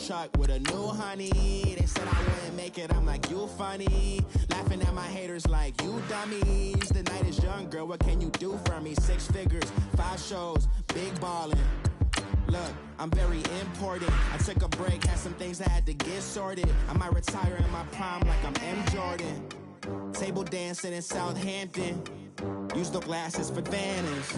truck with a new honey. They said I wouldn't make it, I'm like, you funny. Laughing at my haters like, you dummies. The night is young, girl, what can you do for me? 6 figures, 5 shows, big ballin'. Look, I'm very important. I took a break, had some things I had to get sorted. I might retire in my prime like I'm M. Jordan. Table dancing in Southampton. Use the glasses for Vanish.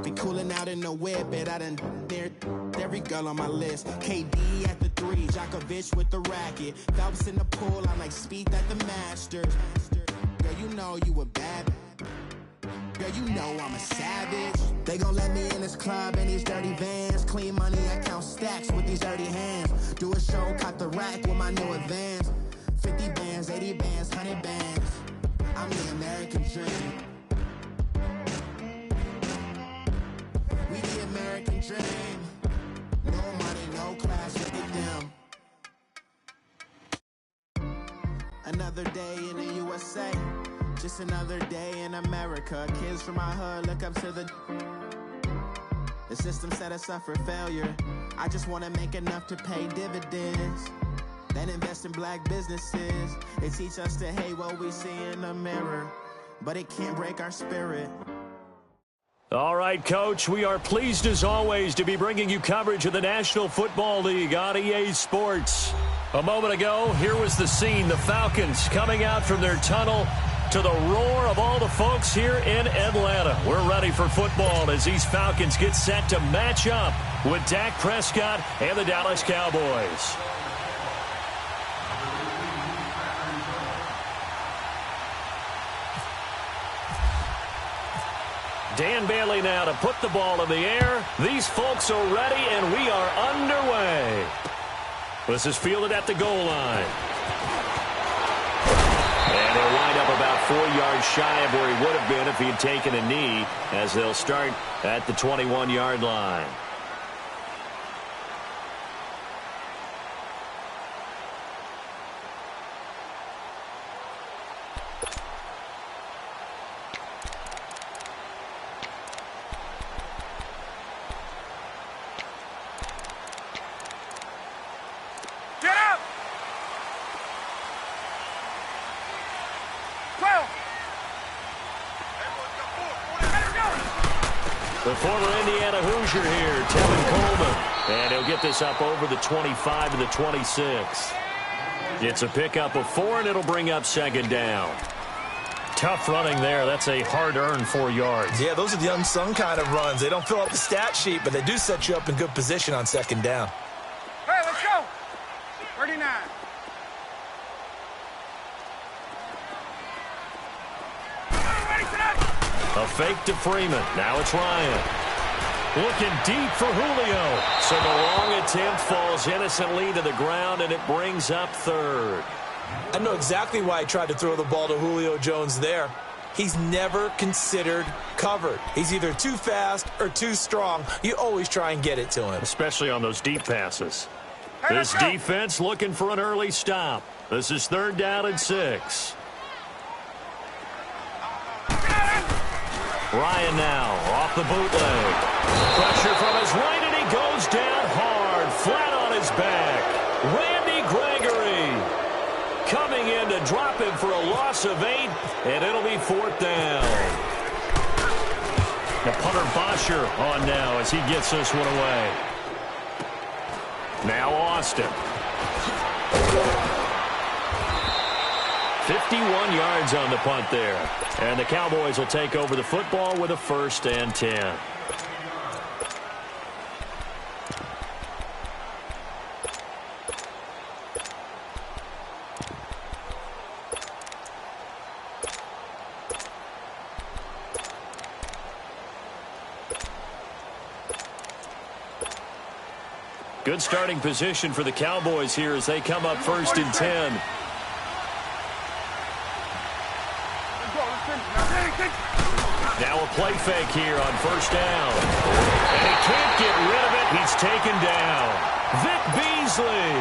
Be cooling out in the whip, but I done near every girl on my list. KD at the 3, Djokovic with the racket. Phelps in the pool, I'm like Speed at the Masters. Girl, you know you a bad. Girl, you know I'm a savage. They gon' let me in this club in these dirty vans. Clean money, I count stacks with these dirty hands. Do a show, cop the rack with my new advance. 50 bands, 80 bands, 100 bands. I'm the American dream. We the American dream. No money, no class, look at them. Another day in the USA. Just another day in America. Kids from my hood look up to the system set us up for failure. I just want to make enough to pay dividends. Then invest in black businesses. They teach us to hate what we see in the mirror, but it can't break our spirit. All right, Coach, we are pleased as always to be bringing you coverage of the National Football League on EA Sports. A moment ago, here was the scene. The Falcons coming out from their tunnel to the roar of all the folks here in Atlanta. We're ready for football as these Falcons get set to match up with Dak Prescott and the Dallas Cowboys. Dan Bailey now to put the ball in the air. These folks are ready, and we are underway. This is fielded at the goal line. And he'll wind up about 4 yards shy of where he would have been if he had taken a knee, as they'll start at the 21-yard line. The former Indiana Hoosier here, Tevin Coleman. And he'll get this up over the 25 to the 26. It's a pickup of 4, and it'll bring up second down. Tough running there. That's a hard-earned 4 yards. Yeah, those are the unsung kind of runs. They don't fill up the stat sheet, but they do set you up in good position on second down. Hey, let's go. 39. A fake to Freeman. Now it's Ryan. Looking deep for Julio. So the long attempt falls innocently to the ground, and it brings up third. I know exactly why I tried to throw the ball to Julio Jones there. He's never considered covered. He's either too fast or too strong. You always try and get it to him. Especially on those deep passes. This defense looking for an early stop. This is 3rd down and 6. Ryan now off the bootleg. Pressure from his right, and he goes down hard, flat on his back. Randy Gregory coming in to drop him for a loss of 8, and it'll be 4th down. The punter Bosher on now as he gets this one away. Now Austin. 51 yards on the punt there. And the Cowboys will take over the football with a 1st and 10. Good starting position for the Cowboys here as they come up 1st and 10. Now a play fake here on 1st down. And he can't get rid of it. He's taken down. Vic Beasley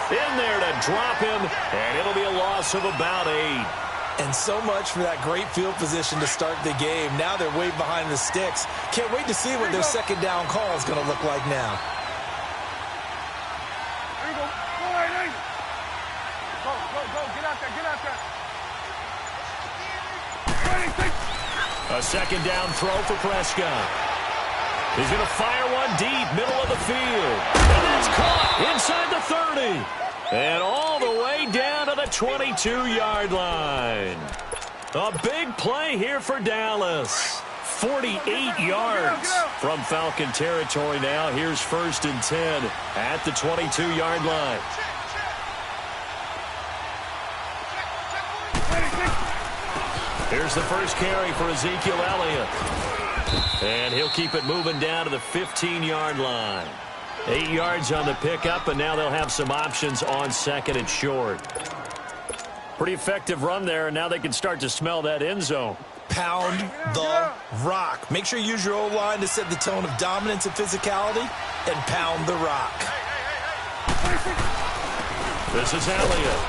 in there to drop him, and it'll be a loss of about 8. And so much for that great field position to start the game. Now they're way behind the sticks. Can't wait to see what their second down call is going to look like now. out there, get out there. A second down throw for Prescott. He's going to fire one deep, middle of the field. And that's caught inside the 30. And all the way down to the 22-yard line. A big play here for Dallas. 48 yards from Falcon territory now. Here's 1st and 10 at the 22-yard line. Here's the first carry for Ezekiel Elliott. And he'll keep it moving down to the 15-yard line. 8 yards on the pickup, and now they'll have some options on 2nd and short. Pretty effective run there, and now they can start to smell that end zone. Pound the rock. Make sure you use your O-line to set the tone of dominance and physicality, and pound the rock. This is Elliott.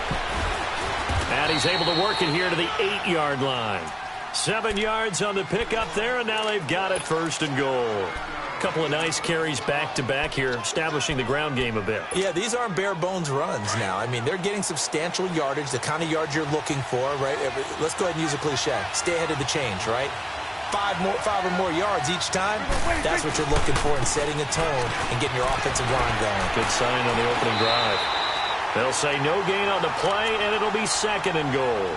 And he's able to work it here to the 8-yard line. 7 yards on the pickup there, and now they've got it 1st and goal. A couple of nice carries back-to-back here, establishing the ground game a bit. Yeah, these aren't bare-bones runs now. I mean, they're getting substantial yardage, the kind of yards you're looking for, right? Let's go ahead and use a cliche. Stay ahead of the change, right? 5 or more yards each time, that's what you're looking for in setting a tone and getting your offensive line going. Good sign on the opening drive. They'll say no gain on the play, and it'll be 2nd and goal.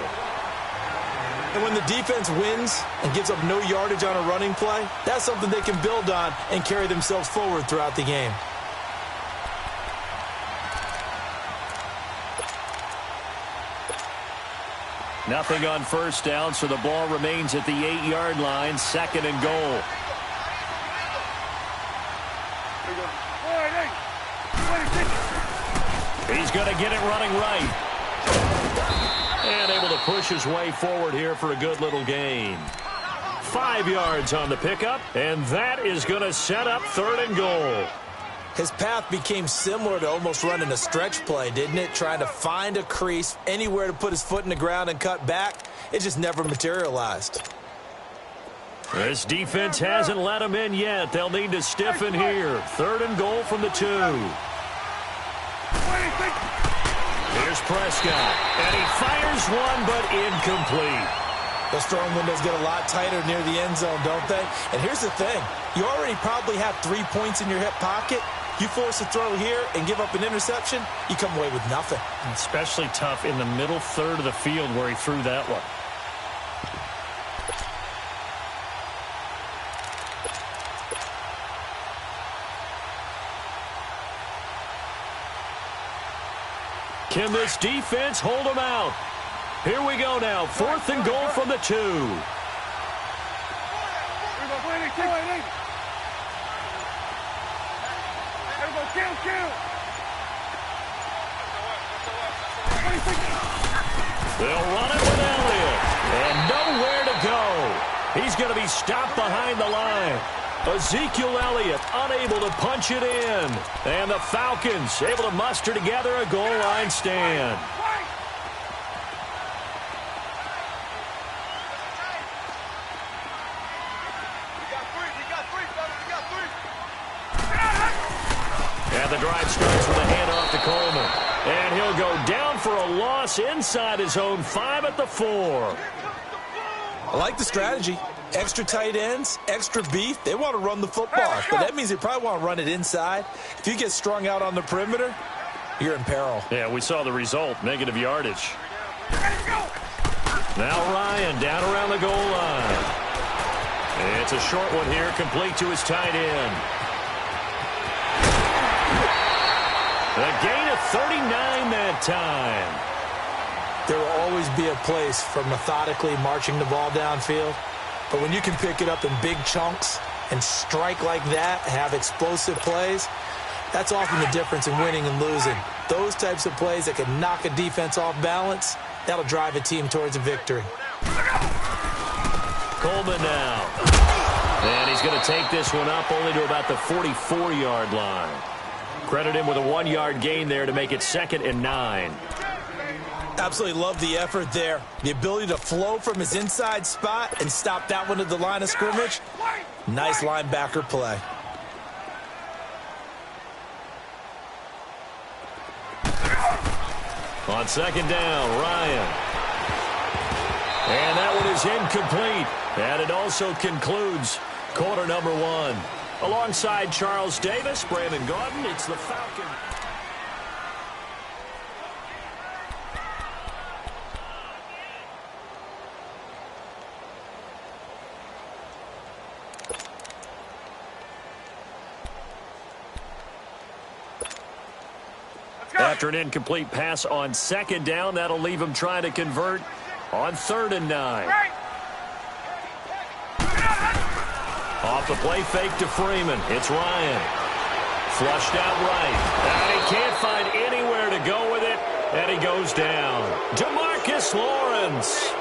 And when the defense wins and gives up no yardage on a running play, that's something they can build on and carry themselves forward throughout the game. Nothing on 1st down, so the ball remains at the 8-yard line, 2nd and goal. He's going to get it running right. And able to push his way forward here for a good little gain. 5 yards on the pickup, and that is going to set up 3rd and goal. His path became similar to almost running a stretch play, didn't it? Trying to find a crease, anywhere to put his foot in the ground and cut back. It just never materialized. This defense hasn't let him in yet. They'll need to stiffen here. 3rd and goal from the 2. Here's Prescott, and he fires one, but incomplete. Those throwing windows get a lot tighter near the end zone, don't they? And here's the thing. You already probably have 3 points in your hip pocket. You force a throw here and give up an interception, you come away with nothing. Especially tough in the middle third of the field where he threw that one. Can this defense hold them out? Here we go now. 4th and goal from the 2. They'll run it with Elliott. And nowhere to go. He's going to be stopped behind the line. Ezekiel Elliott unable to punch it in. And the Falcons able to muster together a goal line stand. And the drive starts with a handoff to Coleman. And he'll go down for a loss inside his own 5 at the 4. I like the strategy. Extra tight ends, extra beef. They want to run the football, but that means they probably want to run it inside. If you get strung out on the perimeter, you're in peril. Yeah, we saw the result, negative yardage. Now Ryan down around the goal line. It's a short one here, complete to his tight end. A gain of 39 that time. There will always be a place for methodically marching the ball downfield. But when you can pick it up in big chunks and strike like that, have explosive plays, that's often the difference in winning and losing. Those types of plays that can knock a defense off balance, that'll drive a team towards a victory. Coleman now. And he's going to take this one up only to about the 44-yard line. Credit him with a 1-yard gain there to make it 2nd and 9. Absolutely love the effort there. The ability to flow from his inside spot and stop that one at the line of scrimmage. Nice linebacker play. On second down, Ryan. And that one is incomplete. And it also concludes quarter number one. Alongside Charles Davis, Brandon Gordon, it's the Falcons. After an incomplete pass on second down, that'll leave him trying to convert on 3rd and 9. Off the play fake to Freeman. It's Ryan. Flushed out right. And he can't find anywhere to go with it. And he goes down. DeMarcus Lawrence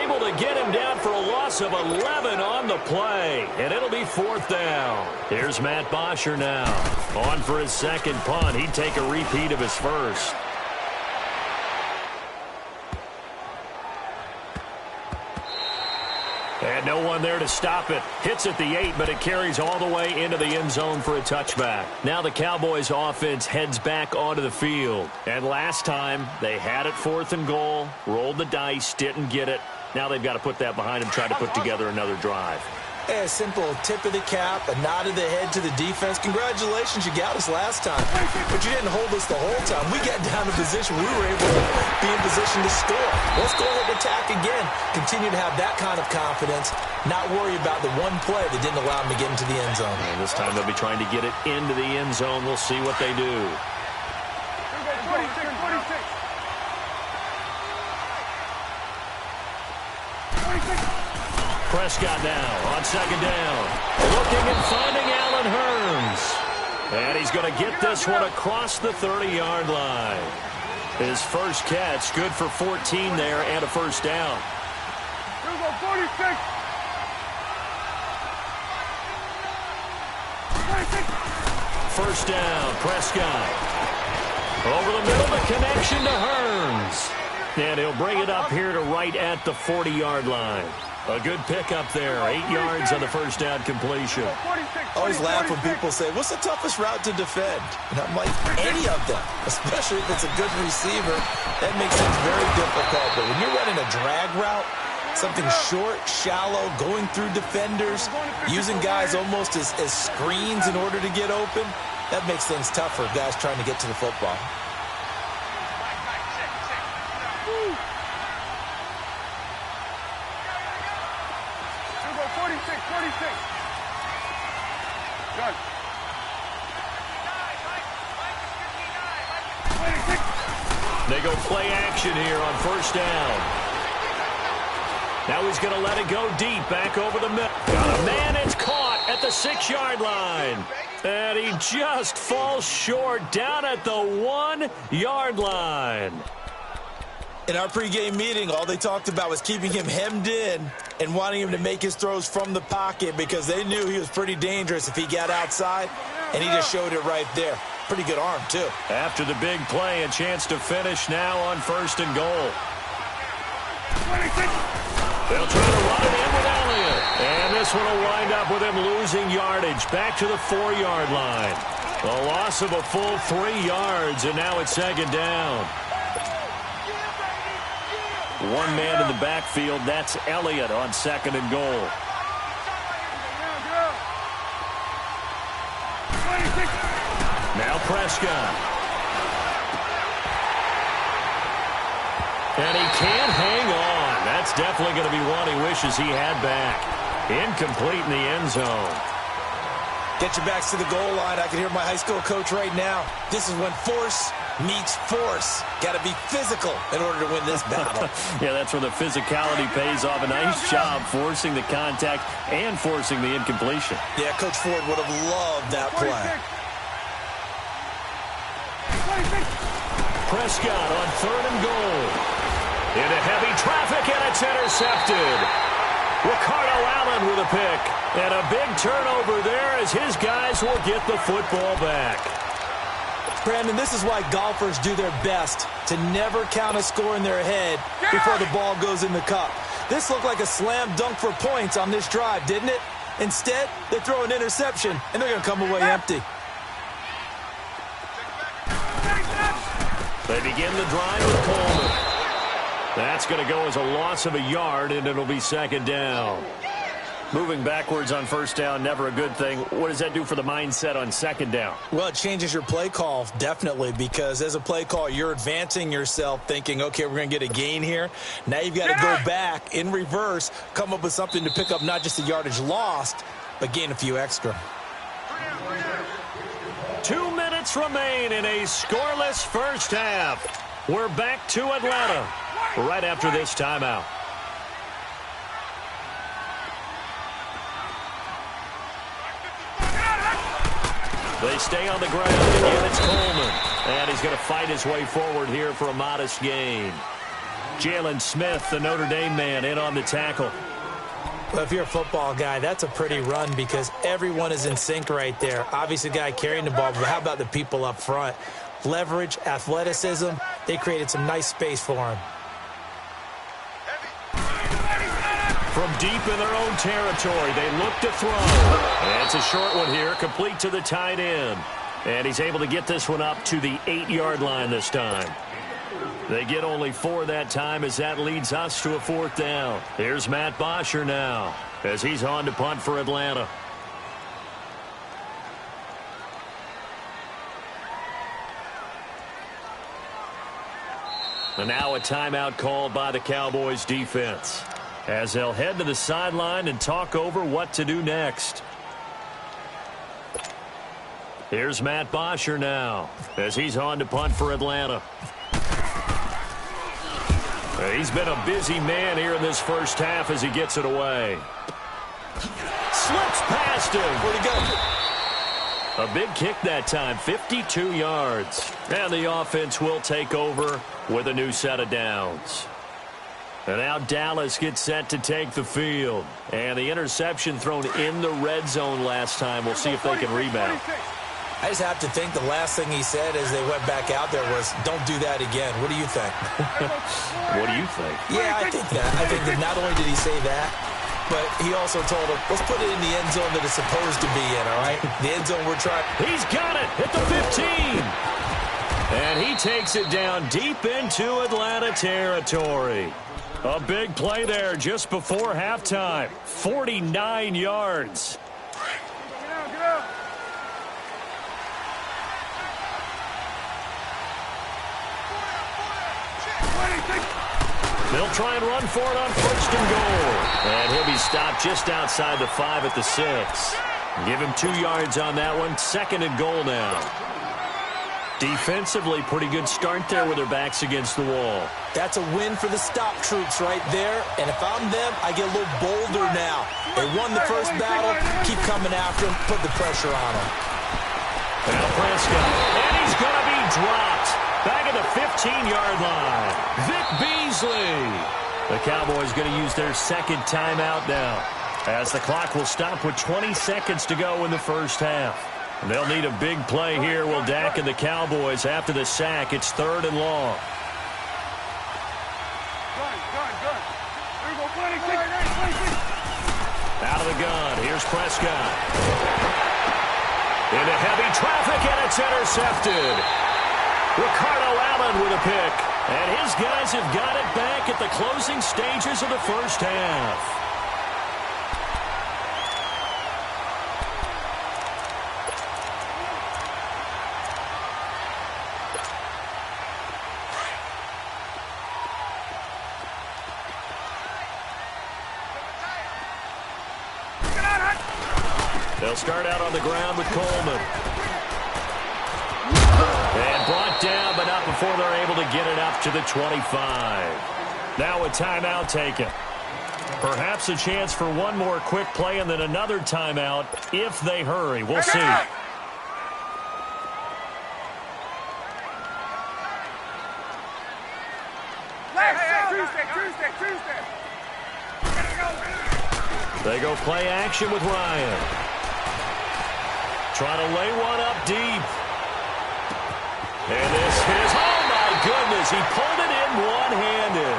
able to get him down for a loss of 11 on the play. And it'll be 4th down. Here's Matt Bosher now. On for his second punt. He'd take a repeat of his first. And no one there to stop it. Hits at the 8, but it carries all the way into the end zone for a touchback. Now the Cowboys offense heads back onto the field. And last time, they had it 4th and goal, rolled the dice, didn't get it. Now they've got to put that behind them, try to put together another drive. A simple tip of the cap, a nod of the head to the defense. Congratulations, you got us last time. But you didn't hold us the whole time. We got down to position. We were able to be in position to score. Let's go ahead and attack again. Continue to have that kind of confidence. Not worry about the one play that didn't allow them to get into the end zone. And this time they'll be trying to get it into the end zone. We'll see what they do. 46. Prescott now on second down. Looking and finding Allen Hurns. And he's going to get this one across the 30-yard line. His first catch, good for 14 there and a first down. 46. First down, Prescott. Over the middle, the connection to Hurns. And he'll bring it up here to right at the 40-yard line. A good pickup there, 8 yards on the first down completion. Always laugh when people say, what's the toughest route to defend? And I'm like, any of them, especially if it's a good receiver. That makes things very difficult. But when you're running a drag route, something short, shallow, going through defenders, using guys almost as screens in order to get open, that makes things tougher, guys trying to get to the football. They go play action here on first down. Now he's going to let it go deep, back over the middle. Got a man, it's caught at the 6-yard line. And he just falls short down at the 1-yard line. In our pregame meeting, all they talked about was keeping him hemmed in and wanting him to make his throws from the pocket because they knew he was pretty dangerous if he got outside, and he just showed it right there. Pretty good arm, too. After the big play, a chance to finish now on first and goal. They'll try to run it in with Elliott. And this one will wind up with him losing yardage back to the 4-yard line. A loss of a full 3 yards, and now it's second down. One man in the backfield, that's Elliott on second and goal. Now Prescott. And he can't hang on. That's definitely going to be one he wishes he had back. Incomplete in the end zone. Get your backs to the goal line. I can hear my high school coach right now. This is when force meets force. Got to be physical in order to win this battle. Yeah, that's where the physicality pays off. A nice job forcing the contact and forcing the incompletion. Yeah, Coach Ford would have loved that play. Prescott on third and goal. Into heavy traffic, and it's intercepted. Ricardo Allen with a pick. And a big turnover there as his guys will get the football back. Brandon, this is why golfers do their best to never count a score in their head before the ball goes in the cup. This looked like a slam dunk for points on this drive, didn't it? Instead, they throw an interception, and they're going to come away empty. They begin the drive with Coleman. That's going to go as a loss of a yard, and it'll be second down. Moving backwards on first down, never a good thing. What does that do for the mindset on second down? Well, it changes your play call, definitely, because as a play call, you're advancing yourself thinking, okay, we're going to get a gain here. Now you've got to go back in reverse, come up with something to pick up not just the yardage lost, but gain a few extra. 2 minutes remain in a scoreless first half. We're back to Atlanta right after this timeout. They stay on the ground. Again, it's Coleman. And he's going to fight his way forward here for a modest gain. Jalen Smith, the Notre Dame man, in on the tackle. Well, if you're a football guy, that's a pretty run because everyone is in sync right there. Obviously, the guy carrying the ball, but how about the people up front? Leverage, athleticism, they created some nice space for him. From deep in their own territory, they look to throw. And it's a short one here, complete to the tight end. And he's able to get this one up to the 8-yard line this time. They get only 4 that time as that leads us to a 4th down. Here's Matt Bosher now as he's on to punt for Atlanta. And now a timeout called by the Cowboys defense, as they'll head to the sideline and talk over what to do next. Here's Matt Bosher now as he's on to punt for Atlanta. He's been a busy man here in this first half as he gets it away. Slips past him. Where'd he go? A big kick that time, 52 yards. And the offense will take over with a new set of downs. And now Dallas gets set to take the field. And the interception thrown in the red zone last time. We'll see if they can rebound. I just have to think the last thing he said as they went back out there was, don't do that again. What do you think? What do you think? Yeah, I think that. I think that not only did he say that, but he also told him, let's put it in the end zone that it's supposed to be in, all right? The end zone we're trying. He's got it at the 15. And he takes it down deep into Atlanta territory. A big play there just before halftime. 49 yards. Get out. They'll try and run for it on 1st and goal. And he'll be stopped just outside the 5 at the 6. Give him 2 yards on that one. 2nd and goal now. Defensively, pretty good start there with their backs against the wall. That's a win for the stop troops right there. And if I'm them, I get a little bolder now. They won the first battle. Keep coming after them. Put the pressure on them. Now Prescott. And he's going to be dropped. Back at the 15-yard line. Vic Beasley. The Cowboys going to use their 2nd timeout now, as the clock will stop with 20 seconds to go in the first half. And they'll need a big play here. Will Dak and the Cowboys after the sack. It's 3rd and long. Out of the gun. Here's Prescott. Into heavy traffic, and it's intercepted. Ricardo Allen with a pick. And his guys have got it back at the closing stages of the first half. They'll start out on the ground with Coleman. And brought down, but not before they're able to get it up to the 25. Now a timeout taken. Perhaps a chance for one more quick play and then another timeout if they hurry. We'll see. Tuesday. They go play action with Ryan. Trying to lay one up deep. And this is, oh my goodness, he pulled it in one-handed.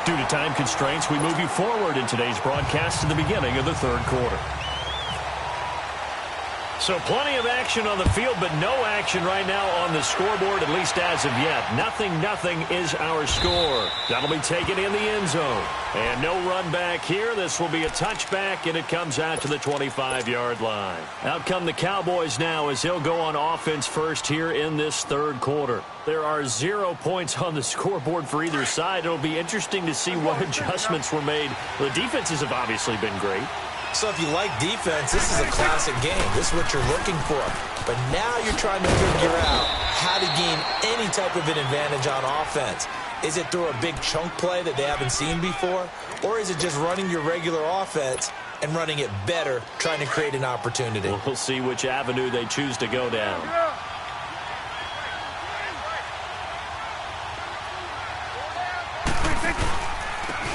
Due to time constraints, we move you forward in today's broadcast to the beginning of the 3rd quarter. So plenty of action on the field, but no action right now on the scoreboard, at least as of yet. 0-0 is our score. That'll be taken in the end zone. And no run back here. This will be a touchback, and it comes out to the 25-yard line. Out come the Cowboys now as they'll go on offense first here in this third quarter. There are 0 points on the scoreboard for either side. It'll be interesting to see what adjustments were made. The defenses have obviously been great. So if you like defense, this is a classic game. This is what you're looking for. But now you're trying to figure out how to gain any type of an advantage on offense. Is it through a big chunk play that they haven't seen before? Or is it just running your regular offense and running it better, trying to create an opportunity? We'll see which avenue they choose to go down.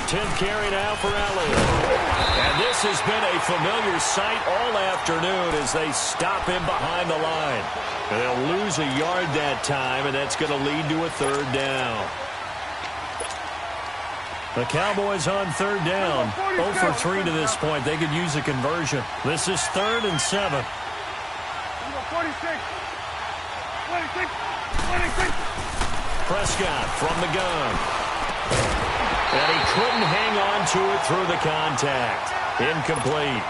Tenth carry now for Elliott. And this has been a familiar sight all afternoon as they stop him behind the line. And they'll lose a yard that time, and that's going to lead to a third down. The Cowboys on third down. 0 for 3 to this point. They could use a conversion. This is 3rd and 7. 46. 26. 26. Prescott from the gun. And he couldn't hang on to it through the contact. Incomplete.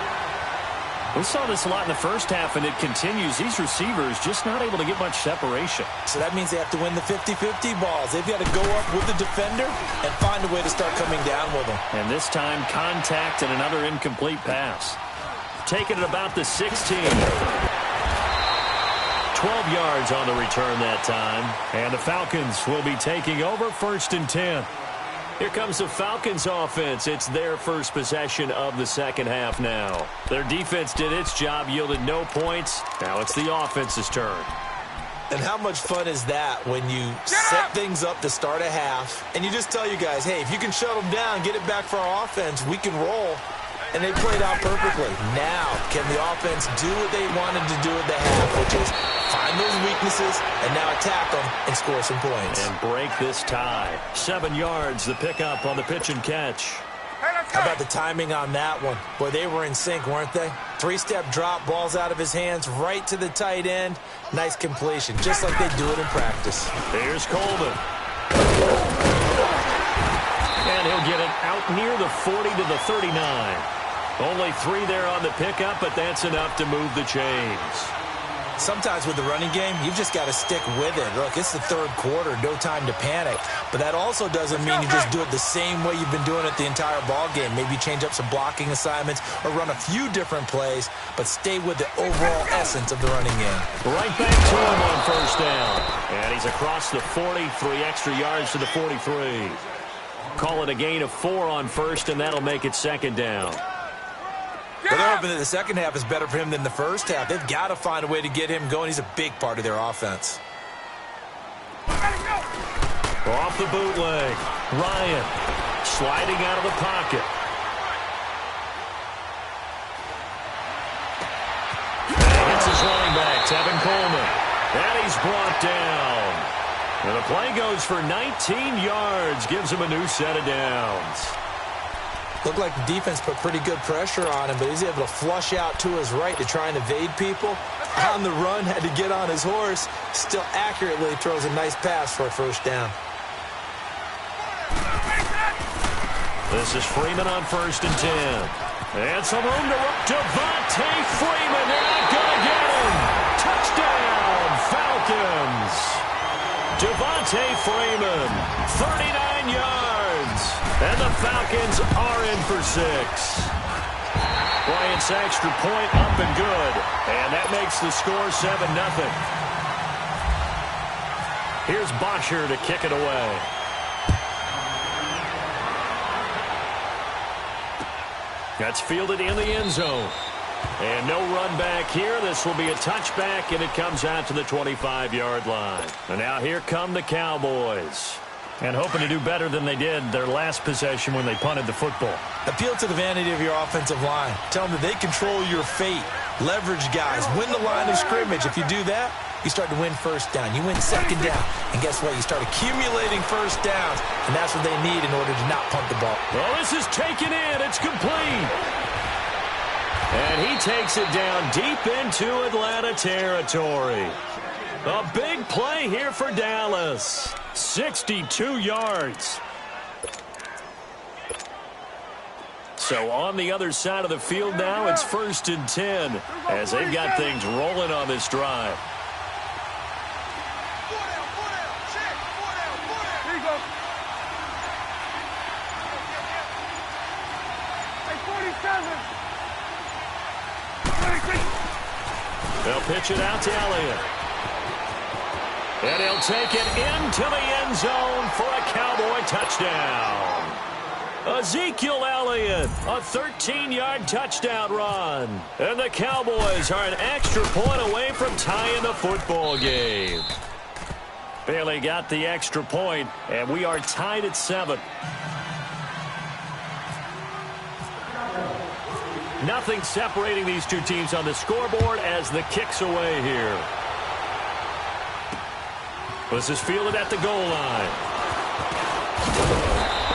We saw this a lot in the first half, and it continues. These receivers just not able to get much separation. So that means they have to win the 50-50 balls. They've got to go up with the defender and find a way to start coming down with them. And this time, contact and another incomplete pass. Taken at about the 16. 12 yards on the return that time. And the Falcons will be taking over 1st and 10. Here comes the Falcons offense. It's their first possession of the second half now. Their defense did its job, yielded no points. Now it's the offense's turn. And how much fun is that when you set things up to start a half and you just tell you guys, hey, if you can shut them down, get it back for our offense, we can roll. And they played out perfectly. Now, can the offense do what they wanted to do at the half, which is find those weaknesses and now attack them and score some points. And break this tie. 7 yards, the pickup on the pitch and catch. How about the timing on that one? Boy, they were in sync, weren't they? 3-step drop, balls out of his hands, right to the tight end. Nice completion, just like they do it in practice. Here's Coleman. And he'll get it out near the 40 to the 39. Only 3 there on the pickup, but that's enough to move the chains. Sometimes with the running game, you've just got to stick with it. Look, it's the third quarter, no time to panic. But that also doesn't mean you just do it the same way you've been doing it the entire ball game. Maybe change up some blocking assignments or run a few different plays, but stay with the overall essence of the running game. Right back to him on first down. And he's across the 40, 3 extra yards to the 43. Call it a gain of 4 on first, and that'll make it second down. Well, they're hoping that the second half is better for him than the first half. They've got to find a way to get him going. He's a big part of their offense. Off the bootleg. Ryan sliding out of the pocket. And hits his running back, Tevin Coleman. And he's brought down. And the play goes for 19 yards. Gives him a new set of downs. Looked like the defense put pretty good pressure on him, but he's able to flush out to his right to try and evade people. On the run, had to get on his horse. Still accurately throws a nice pass for a first down. This is Freeman on 1st and 10. And some room to run. Devontae Freeman, they're not going to get him. Touchdown, Falcons. Devontae Freeman, 39 yards. And the Falcons are in for 6. Bryant's extra point up and good. And that makes the score 7-0. Here's Bosher to kick it away. That's fielded in the end zone. And no run back here. This will be a touchback, and it comes out to the 25-yard line. And now here come the Cowboys. And hoping to do better than they did their last possession when they punted the football. Appeal to the vanity of your offensive line. Tell them that they control your fate. Leverage guys. Win the line of scrimmage. If you do that, you start to win first down. You win second down. And guess what? You start accumulating first downs. And that's what they need in order to not punt the ball. Well, this is taken in. It's complete. And he takes it down deep into Atlanta territory. A big play here for Dallas. 62 yards. So on the other side of the field now, it's 1st and 10 as they've got things rolling on this drive. They'll pitch it out to Elliott. And he'll take it into the end zone for a Cowboy touchdown. Ezekiel Elliott, a 13-yard touchdown run. And the Cowboys are an extra point away from tying the football game. Bailey got the extra point, and we are tied at 7. Nothing separating these two teams on the scoreboard as the kick's away here. This is fielded at the goal line.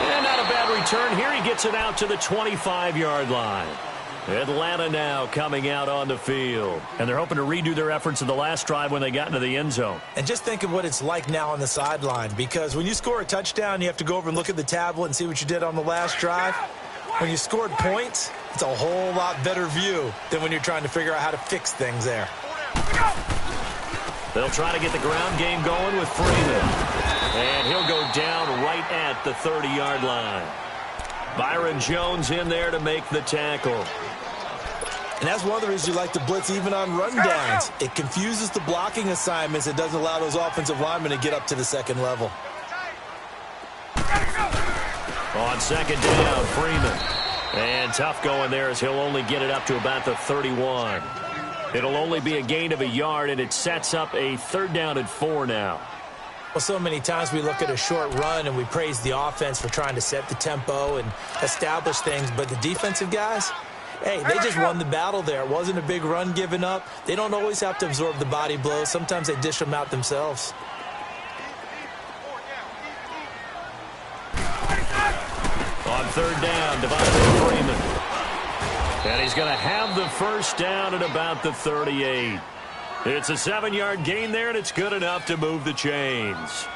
And not a bad return here. He gets it out to the 25-yard line. Atlanta now coming out on the field. And they're hoping to redo their efforts in the last drive when they got into the end zone. And just think of what it's like now on the sideline, because when you score a touchdown, you have to go over and look at the tablet and see what you did on the last drive. When you scored points, it's a whole lot better view than when you're trying to figure out how to fix things there. They'll try to get the ground game going with Freeman. And he'll go down right at the 30-yard line. Byron Jones in there to make the tackle. And that's one of the reasons you like to blitz even on run downs. It confuses the blocking assignments. It doesn't allow those offensive linemen to get up to the second level. On second down, Freeman. And tough going there as he'll only get it up to about the 31. It'll only be a gain of a yard, and it sets up a 3rd down and 4 now. Well, so many times we look at a short run and we praise the offense for trying to set the tempo and establish things, but the defensive guys, hey, they just won the battle there. It wasn't a big run given up. They don't always have to absorb the body blows. Sometimes they dish them out themselves. On 3rd down, Devontae Freeman. And he's going to have the 1st down at about the 38. It's a 7-yard gain there, and it's good enough to move the chains.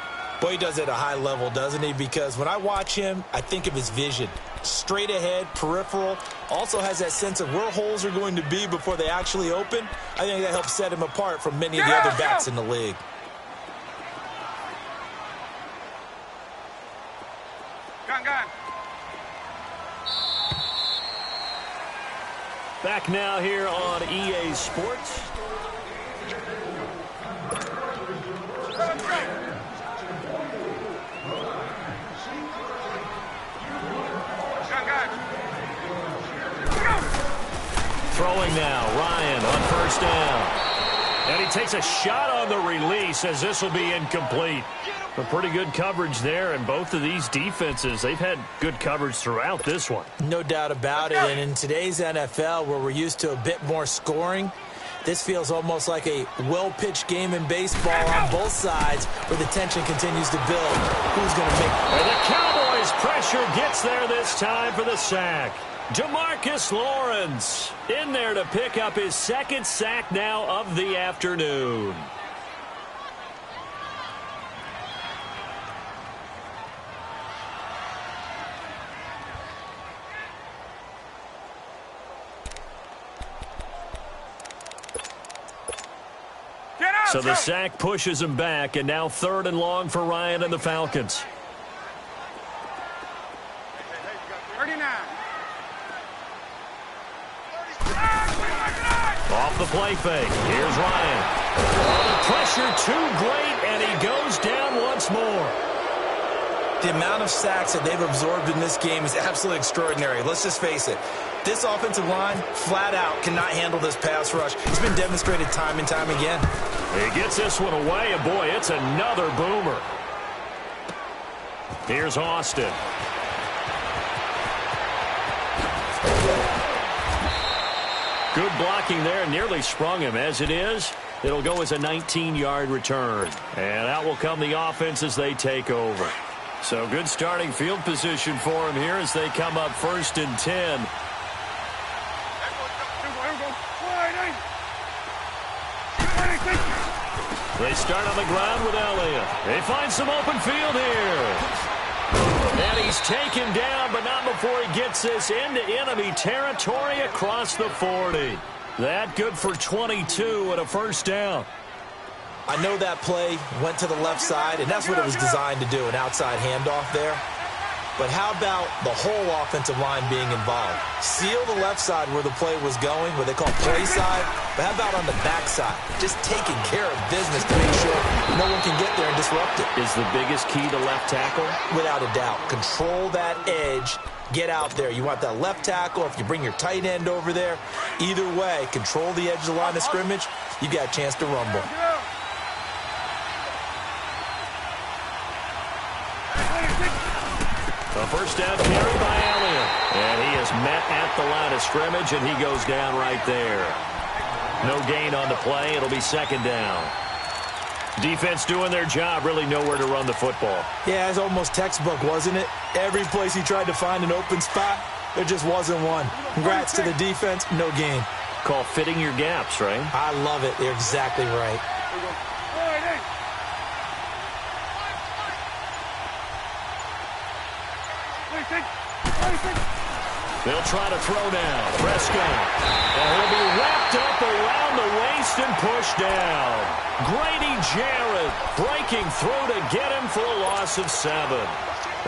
Boy, he does it at a high level, doesn't he? Because when I watch him, I think of his vision. Straight ahead, peripheral. Also has that sense of where holes are going to be before they actually open. I think that helps set him apart from many of the other backs in the league. Gun. Back now here on EA Sports. Throwing now, Ryan on 1st down. And he takes a shot on the release as this will be incomplete. A pretty good coverage there, and both of these defenses, they've had good coverage throughout this one. No doubt about it, and in today's NFL, where we're used to a bit more scoring, this feels almost like a well-pitched game in baseball on both sides where the tension continues to build. Who's going to make it? And the Cowboys' pressure gets there this time for the sack. DeMarcus Lawrence in there to pick up his 2nd sack now of the afternoon. So the sack pushes him back, and now 3rd and long for Ryan and the Falcons. 39. Off the play fake. Here's Ryan. The pressure too great, and he goes down once more. The amount of sacks that they've absorbed in this game is absolutely extraordinary. Let's just face it. This offensive line, flat out, cannot handle this pass rush. It's been demonstrated time and time again. He gets this one away, and boy, it's another boomer. Here's Austin. Good blocking there, nearly sprung him. As it is, it'll go as a 19-yard return. And out will come the offense as they take over. So good starting field position for him here as they come up 1st and 10. They start on the ground with Elliott. They find some open field here. And he's taken down, but not before he gets this into enemy territory across the 40. That good for 22 and a first down. I know that play went to the left side, and that's what it was designed to do, an outside handoff there. But how about the whole offensive line being involved? Seal the left side where the play was going, what they call play side. But how about on the back side? Just taking care of business to make sure no one can get there and disrupt it. Is the biggest key to left tackle? Without a doubt. Control that edge. Get out there. You want that left tackle. If you bring your tight end over there, either way, control the edge of the line of scrimmage. You got a chance to rumble. A first down carry by Elliott. And he is met at the line of scrimmage, and he goes down right there. No gain on the play. It'll be second down. Defense doing their job, really nowhere to run the football. Yeah, it's almost textbook, wasn't it? Every place he tried to find an open spot, there just wasn't one. Congrats to the defense, no gain. Call fitting your gaps, right? I love it. You're exactly right. They'll try to throw down. Prescott. And he'll be wrapped up around the waist and pushed down. Grady Jarrett breaking through to get him for a loss of 7.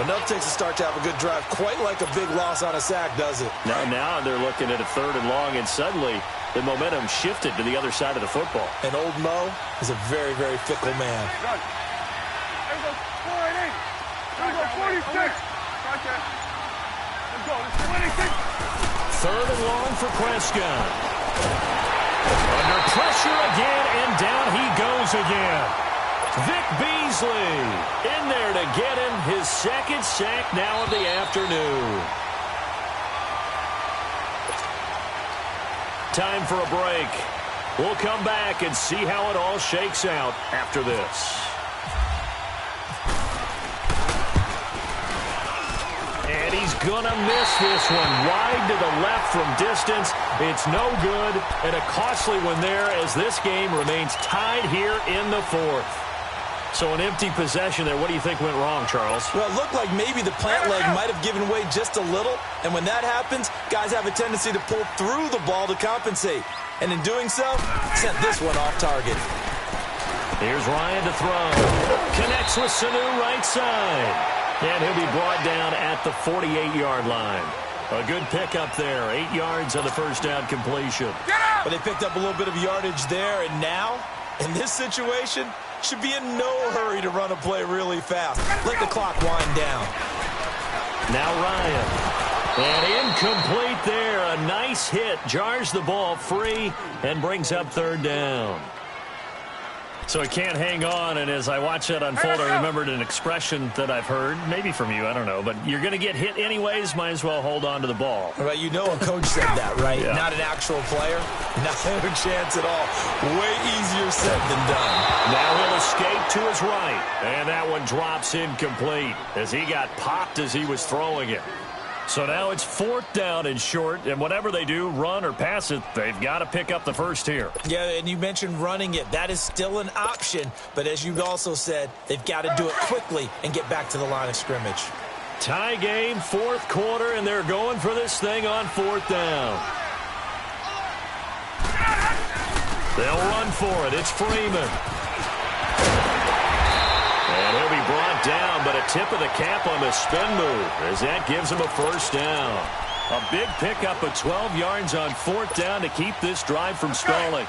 Enough takes a start to have a good drive. Quite like a big loss on a sack, does it? Now they're looking at a 3rd and long, and suddenly the momentum shifted to the other side of the football. And old Mo is a very, very fickle man. There goes 46. Let's go. 3rd and long for Prescott. Under pressure again, and down he goes again. Vic Beasley in there to get him his 2nd sack now of the afternoon. Time for a break. We'll come back and see how it all shakes out after this. And he's gonna miss this one. Wide to the left from distance. It's no good, and a costly one there as this game remains tied here in the 4th. So an empty possession there. What do you think went wrong, Charles? Well, it looked like maybe the plant leg might have given way just a little. And when that happens, guys have a tendency to pull through the ball to compensate. And in doing so, sent this one off target. Here's Ryan to throw. Connects with Sanu right side. And he'll be brought down at the 48-yard line. A good pickup there. 8 yards on the first down completion. But they picked up a little bit of yardage there. And now, in this situation, should be in no hurry to run a play really fast. Let the clock wind down. Now Ryan. And incomplete there. A nice hit. Jars the ball free and brings up 3rd down. So he can't hang on, and as I watch that unfold, I remembered an expression that I've heard, maybe from you, I don't know, but you're going to get hit anyways, might as well hold on to the ball. Well, you know a coach said that, right? Yeah. Not an actual player. Not a chance at all. Way easier said than done. Now he'll escape to his right, and that one drops incomplete as he got popped as he was throwing it. So now it's 4th down and short, and whatever they do, run or pass it, they've got to pick up the first here. Yeah, and you mentioned running it. That is still an option, but as you've also said, they've got to do it quickly and get back to the line of scrimmage. Tie game, 4th quarter, and they're going for this thing on 4th down. They'll run for it. It's Freeman. And he'll be brought down, but a tip of the cap on the spin move as that gives him a first down. A big pickup of 12 yards on 4th down to keep this drive from stalling.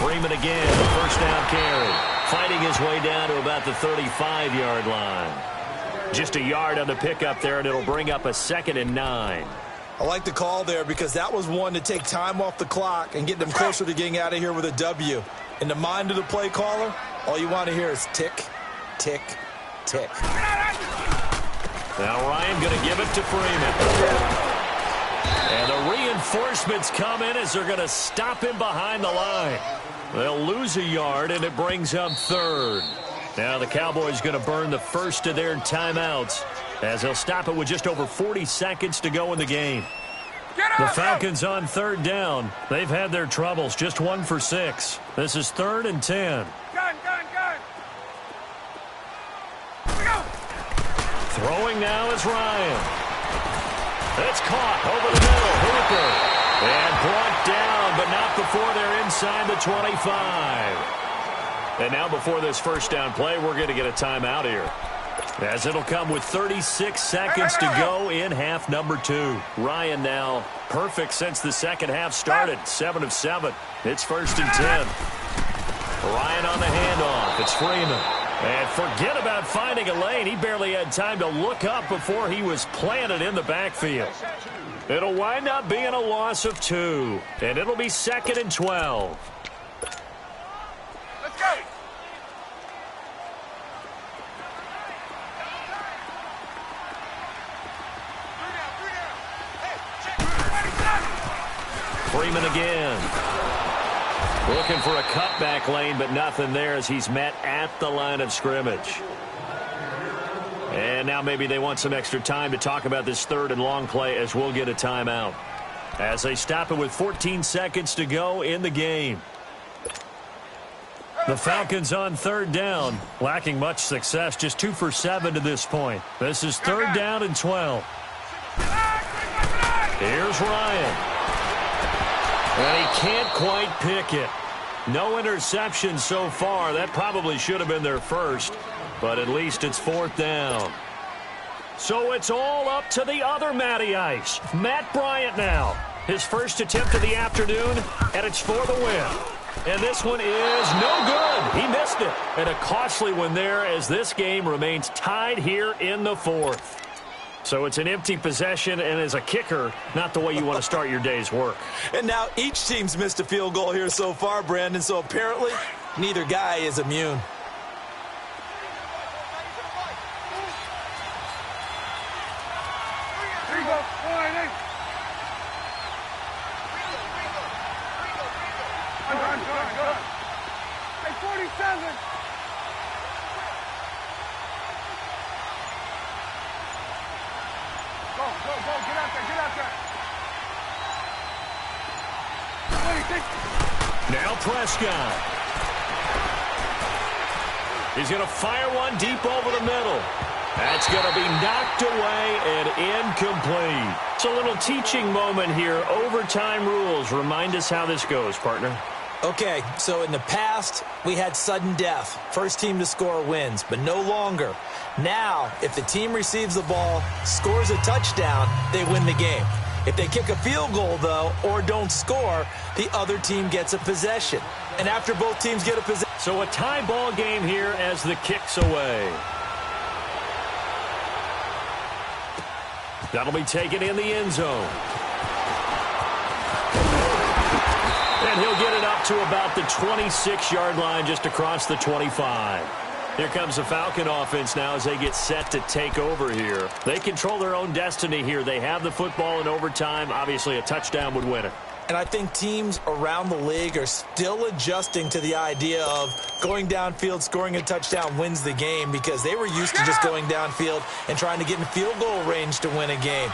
Freeman again, the first down carry. Fighting his way down to about the 35-yard line. Just a yard on the pickup there, and it'll bring up a 2nd and 9. I like the call there because that was one to take time off the clock and get them closer to getting out of here with a W. In the mind of the play caller, all you want to hear is tick, tick, tick. Now Ryan going to give it to Freeman. And the reinforcements come in as they're going to stop him behind the line. They'll lose a yard, and it brings up 3rd. Now the Cowboys going to burn the first of their timeouts as they'll stop it with just over 40 seconds to go in the game. The Falcons on third down. They've had their troubles, just 1 for 6. This is 3rd and 10. Gun. Go. Throwing now is Ryan. It's caught over the middle. Hooper. And brought down, but not before they're inside the 25. And now before this first down play, we're going to get a timeout here, as it'll come with 36 seconds to go in half number 2. Ryan now perfect since the second half started. 7 of 7. It's 1st and 10. Ryan on the handoff. It's Freeman. And forget about finding a lane. He barely had time to look up before he was planted in the backfield. It'll wind up being a loss of 2. And it'll be 2nd and 12. Let's go. Freeman again. Looking for a cutback lane, but nothing there as he's met at the line of scrimmage. And now maybe they want some extra time to talk about this 3rd and long play, as we'll get a timeout, as they stop it with 14 seconds to go in the game. The Falcons on 3rd down, lacking much success, just 2 for 7 to this point. This is 3rd down and 12. Here's Ryan. And he can't quite pick it. No interception so far. That probably should have been their first, but at least it's 4th down. So it's all up to the other Matty Ice, Matt Bryant now. His first attempt of the afternoon, and it's for the win. And this one is no good. He missed it. And a costly one there, as this game remains tied here in the 4th. So it's an empty possession, and as a kicker, not the way you want to start your day's work. And now each team's missed a field goal here so far, Brandon, so apparently neither guy is immune. Here you go. Good. Hey, 47. Go. Get out there. 26. Now Prescott. He's going to fire one deep over the middle. That's going to be knocked away and incomplete. It's a little teaching moment here. Overtime rules. Remind us how this goes, partner. Okay, so in the past, we had sudden death. First team to score wins, but no longer. Now, if the team receives the ball, scores a touchdown, they win the game. If they kick a field goal, though, or don't score, the other team gets a possession. And after both teams get a possession... So a tie ball game here as the kick's away. That'll be taken in the end zone. And he'll get it up to about the 26-yard line, just across the 25. Here comes the Falcon offense now as they get set to take over here. They control their own destiny here. They have the football in overtime. Obviously, a touchdown would win it. And I think teams around the league are still adjusting to the idea of going downfield, scoring a touchdown wins the game, because they were used to just going downfield and trying to get in field goal range to win a game.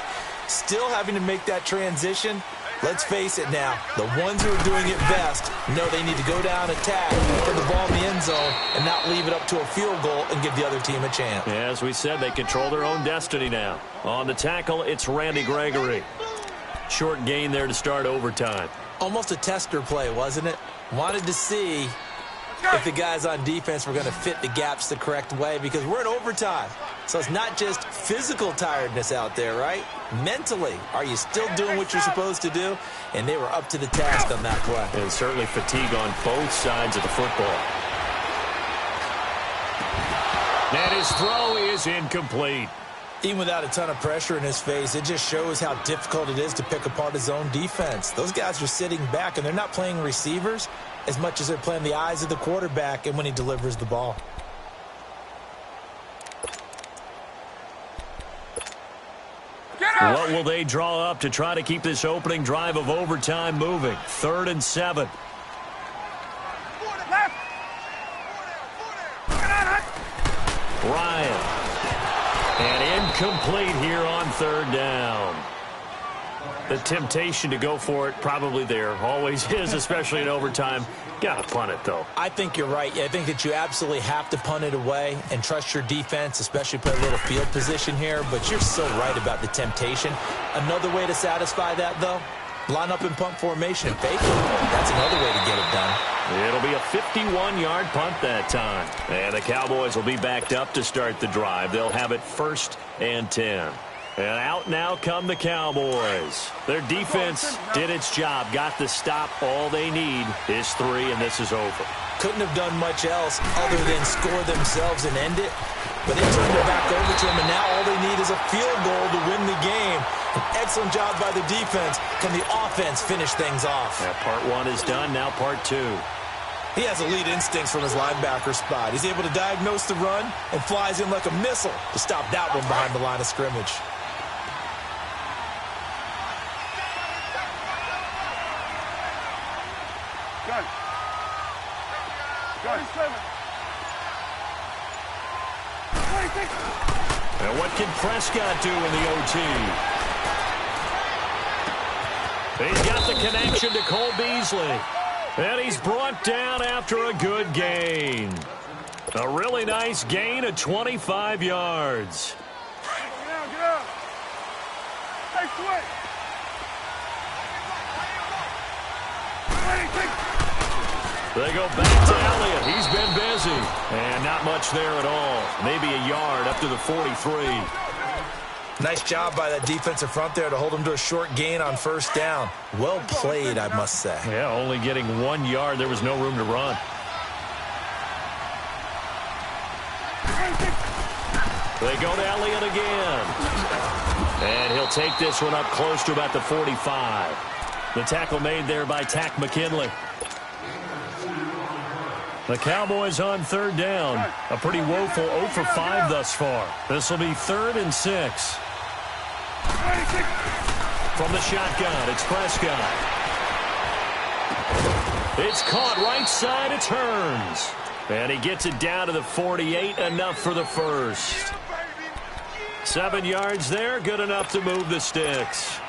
Still having to make that transition. Let's face it now, the ones who are doing it best know they need to go down, attack, put the ball in the end zone, and not leave it up to a field goal and give the other team a chance. Yeah, as we said, they control their own destiny now. On the tackle, it's Randy Gregory. Short gain there to start overtime. Almost a tester play, wasn't it? Wanted to see if the guys on defense were going to fit the gaps the correct way, because we're in overtime. So it's not just physical tiredness out there, right? Mentally, are you still doing what you're supposed to do? And they were up to the task on that play. And certainly fatigue on both sides of the football. And his throw is incomplete. Even without a ton of pressure in his face, it just shows how difficult it is to pick apart his own defense. Those guys are sitting back, and they're not playing receivers as much as they're playing the eyes of the quarterback and when he delivers the ball. What will they draw up to try to keep this opening drive of overtime moving? 3rd and 7. Ryan. And incomplete here on 3rd down. The temptation to go for it probably there. Always is, especially in overtime. Got to punt it, though. I think you're right. I think that you absolutely have to punt it away and trust your defense, especially play a little field position here. But you're so right about the temptation. Another way to satisfy that, though, line up in punt formation and fake it. That's another way to get it done. It'll be a 51-yard punt that time. And the Cowboys will be backed up to start the drive. They'll have it 1st and 10. And out now come the Cowboys. Their defense did its job, got the stop. All they need is 3, and this is over. Couldn't have done much else other than score themselves and end it. But they turned it back over to them, and now all they need is a field goal to win the game. An excellent job by the defense. Can the offense finish things off? Yeah, part 1 is done, now part 2. He has elite instincts from his linebacker spot. He's able to diagnose the run and flies in like a missile to stop that one behind the line of scrimmage. Gun. 27. 26. And what can Prescott do in the OT? He's got the connection to Cole Beasley. And he's brought down after a good gain. A really nice gain of 25 yards. Get out, get out. Hey, switch. 26. They go back to Elliott. He's been busy. And not much there at all. Maybe a yard up to the 43. Nice job by that defensive front there to hold him to a short gain on 1st down. Well played, I must say. Yeah, only getting 1 yard. There was no room to run. They go to Elliott again. And he'll take this one up close to about the 45. The tackle made there by Tack McKinley. The Cowboys on 3rd down. A pretty woeful 0 for 5 thus far. This will be 3rd and 6. From the shotgun, it's Prescott. It's caught right side, it turns. And he gets it down to the 48, enough for the 1st. 7 yards there, good enough to move the sticks.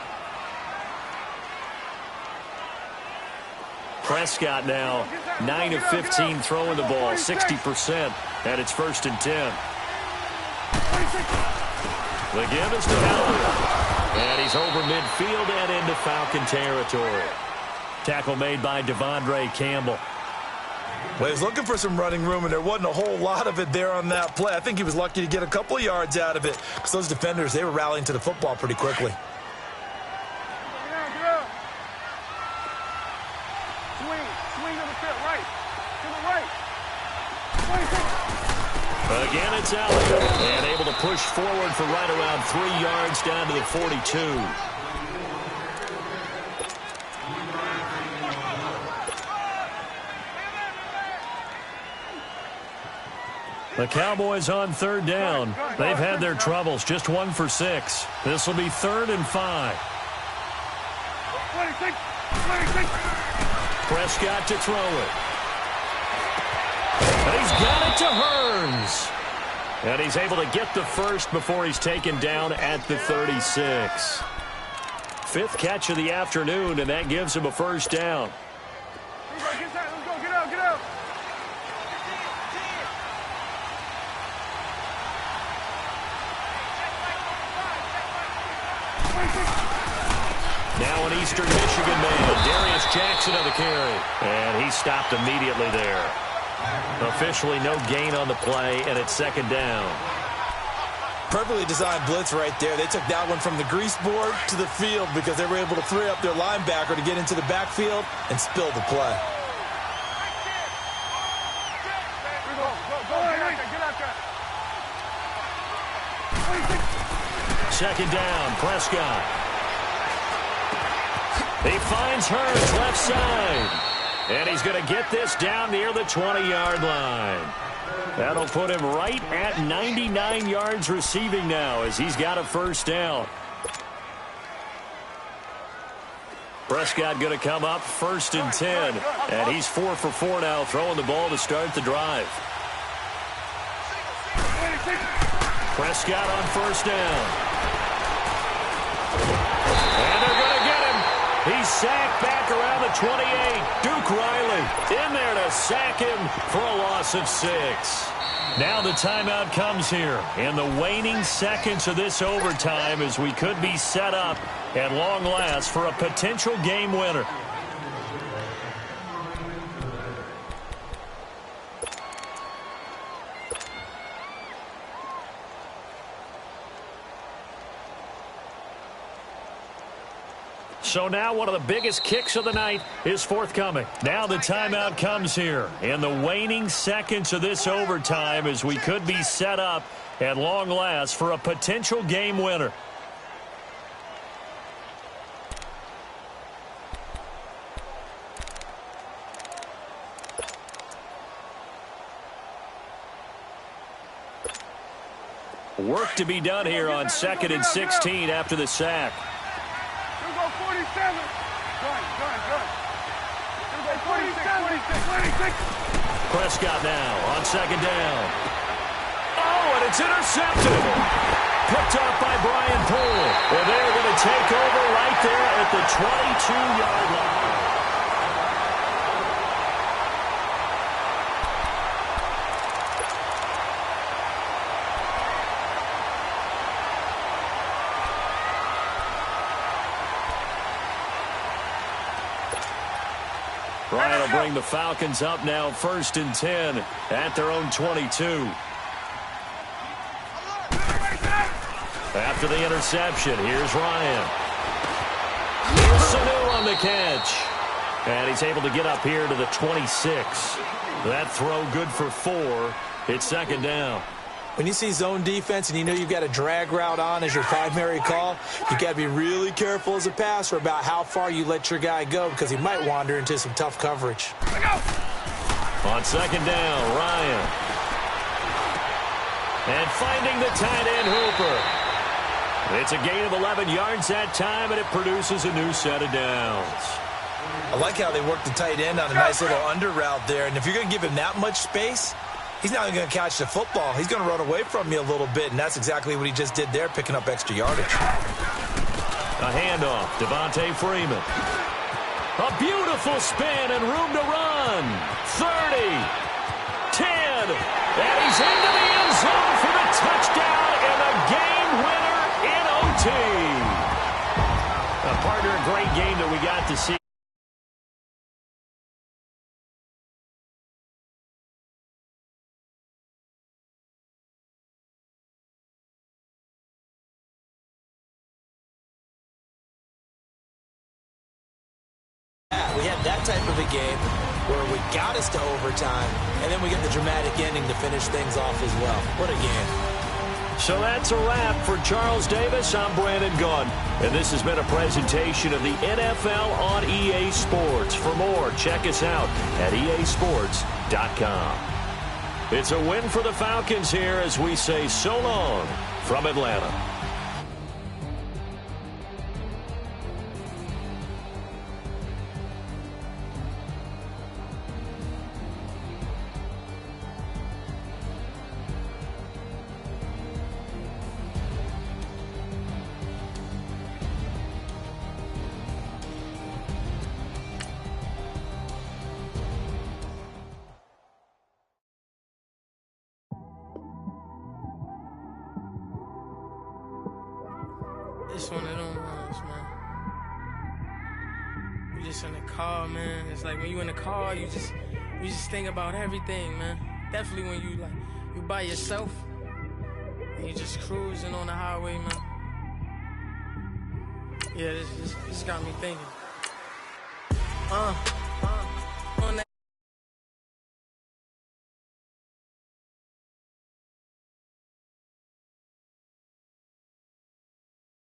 Prescott now 9 of 15 throwing the ball, 60%, and it's 1st and 10. The give is to Elliott. And he's over midfield and into Falcon territory. Tackle made by Devondre Campbell. Well, he was looking for some running room, and there wasn't a whole lot of it there on that play. I think he was lucky to get a couple of yards out of it because those defenders, they were rallying to the football pretty quickly. Again, it's Elliott, and able to push forward for right around 3 yards down to the 42. The Cowboys on 3rd down. They've had their troubles, just 1 for 6. This will be 3rd and 5. 26. Prescott to throw it. And he's got it to Hearns. And he's able to get the 1st before he's taken down at the 36. 5th catch of the afternoon, and that gives him a 1st down. Let's go, get out, get out. Now an Eastern Michigan man, Darius Jackson on the carry. And he stopped immediately there. Officially no gain on the play, and it's 2nd down. Perfectly designed blitz right there. They took that one from the grease board to the field because they were able to free up their linebacker to get into the backfield and spill the play. Get out there. 2nd down, Prescott. He finds Hearns left side. And he's going to get this down near the 20-yard line. That'll put him right at 99 yards receiving now as he's got a 1st down. Prescott going to come up 1st and 10. And he's 4 for 4 now throwing the ball to start the drive. Prescott on 1st down. And they're going to sack back around the 28. Duke Riley in there to sack him for a loss of 6. Now the timeout comes here in the waning seconds of this overtime as we could be set up at long last for a potential game winner. So now one of the biggest kicks of the night is forthcoming. Now the timeout comes here in the waning seconds of this overtime as we could be set up at long last for a potential game winner. Work to be done here on 2nd and 16 after the sack. 47. Good. 46. Prescott now on 2nd down. Oh, and it's intercepted. Picked up by Brian Poole. And they're going to take over right there at the 22-yard line. Ryan will bring the Falcons up now 1st and 10 at their own 22. After the interception, here's Ryan. Here's Sanu on the catch. And he's able to get up here to the 26. That throw good for 4. It's 2nd down. When you see zone defense and you know you've got a drag route on as your primary call, you got to be really careful as a passer about how far you let your guy go because he might wander into some tough coverage. On 2nd down, Ryan. And finding the tight end, Hooper. It's a gain of 11 yards that time, and it produces a new set of downs. I like how they work the tight end on a nice little under route there, and if you're going to give him that much space, he's not going to catch the football. He's going to run away from you a little bit, and that's exactly what he just did there, picking up extra yardage. A handoff, Devontae Freeman. A beautiful spin and room to run. 30, 10, and he's into the end zone for the touchdown and a game winner in OT. A partner, a great game that we got to see. We had that type of a game where we got us to overtime, and then we get the dramatic ending to finish things off as well. What a game. So that's a wrap for Charles Davis. I'm Brandon Gunn, and this has been a presentation of the NFL on EA Sports. For more, check us out at easports.com. It's a win for the Falcons here as we say so long from Atlanta. It's one of them ones, man. You just in the car, man. It's like when you in the car, you just think about everything, man. Definitely when you by yourself and you just cruising on the highway, man. Yeah, this got me thinking.